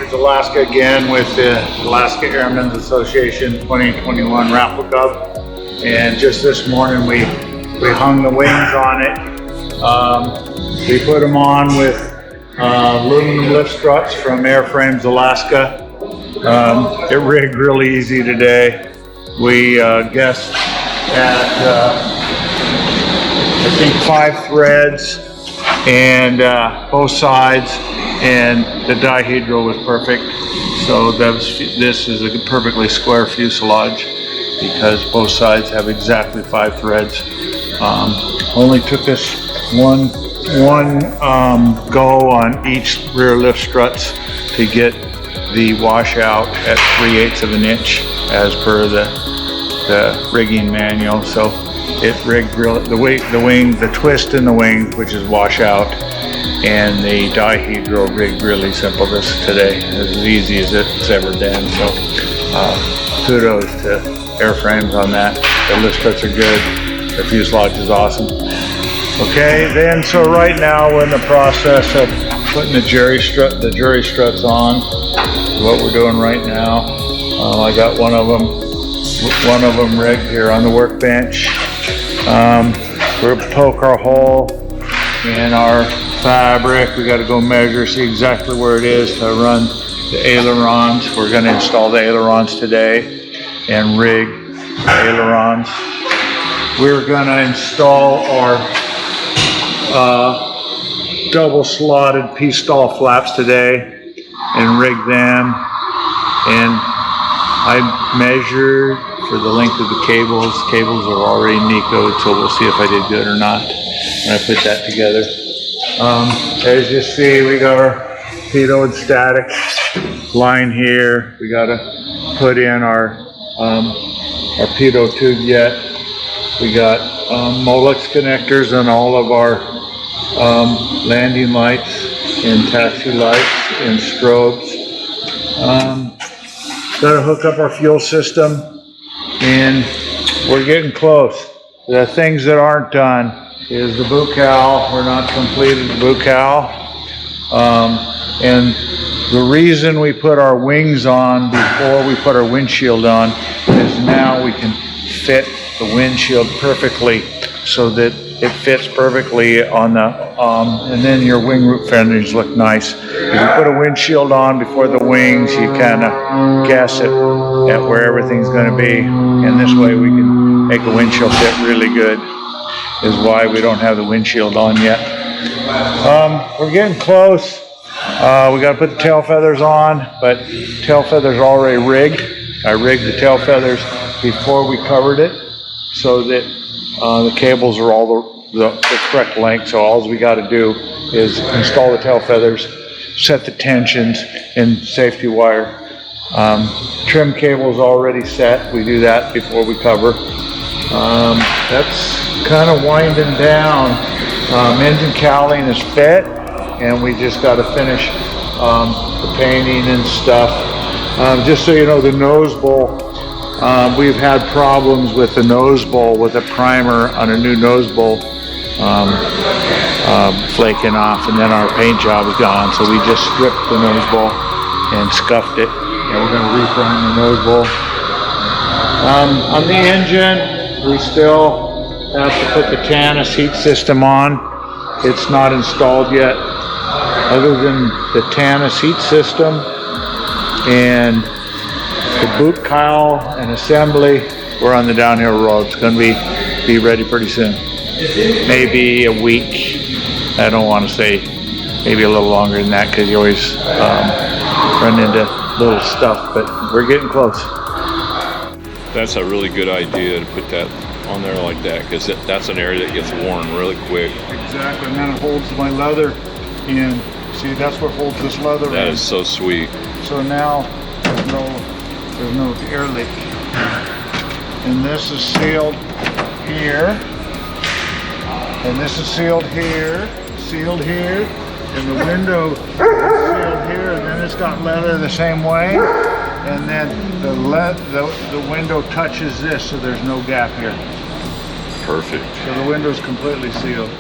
Here's Alaska again with the Alaska Airmen Association 2021 Raffle Cub. And just this morning we hung the wings on it. We put them on with aluminum lift struts from Airframes Alaska. It rigged really easy today. We guessed at I think 5 threads and both sides, and the dihedral was perfect. So this is a perfectly square fuselage because both sides have exactly 5 threads. Only took us one go on each rear lift struts to get the washout at 3/8 of an inch as per the rigging manual. So it rigged the twist in the wing, which is washout, and the dihedral rigged really simple today, as easy as it's ever been. So kudos to Airframes on that. The lift struts are good. The fuselage is awesome. Okay, then so right now we're in the process of putting the jury struts on. What we're doing right now. I got one of them rigged here on the workbench. We're gonna poke our hole in our fabric. We got to go measure, see exactly where it is to run the ailerons. We're going to install the ailerons today and rig the ailerons. We're going to install our double slotted Pitot flaps today and rig them. And I measured for the length of the cables. Cables are already Nico'd, so we'll see if I did good or not when I put that together. As you see, we got our Pitot static line here. We got to put in our Pitot tube yet. We got Molex connectors on all of our landing lights and taxi lights and strobes. Got to hook up our fuel system, and we're getting close. The things that aren't done is the boot cowl. We're not completed the boot cowl. And the reason we put our wings on before we put our windshield on is now we can fit the windshield perfectly so that it fits perfectly on the, and then your wing root fenders look nice. If you put a windshield on before the wings, you kind of guess it at where everything's going to be. And this way we can make a windshield fit really good, is why we don't have the windshield on yet. We're getting close. We got to put the tail feathers on, but tail feathers are already rigged. I rigged the tail feathers before we covered it so that the cables are all the correct length. So all we got to do is install the tail feathers, set the tensions, and safety wire. Trim cable's already set. We do that before we cover. That's kind of winding down. Engine cowling is fit, and we just got to finish the painting and stuff. Just so you know, the nose bowl, we've had problems with the nose bowl with a primer on a new nose bowl flaking off, and then our paint job is gone. So we just stripped the nose bowl and scuffed it, and we're going to reprime the nose bowl. On the engine, we still have to put the Tannis heat system on. It's not installed yet. Other than the Tannis heat system and the boot cowl and assembly, we're on the downhill road. It's going to be ready pretty soon. Maybe a week. I don't want to say maybe a little longer than that because you always run into little stuff, but we're getting close. That's a really good idea to put that on there like that, because that's an area that gets worn really quick. Exactly, and then it holds my leather in. See, that's what holds this leather in. That is so sweet. So now there's no air leak. And this is sealed here. And this is sealed here, and the window is sealed here, and then it's got leather the same way. And then the window touches this, so there's no gap here. Perfect. So the window's completely sealed.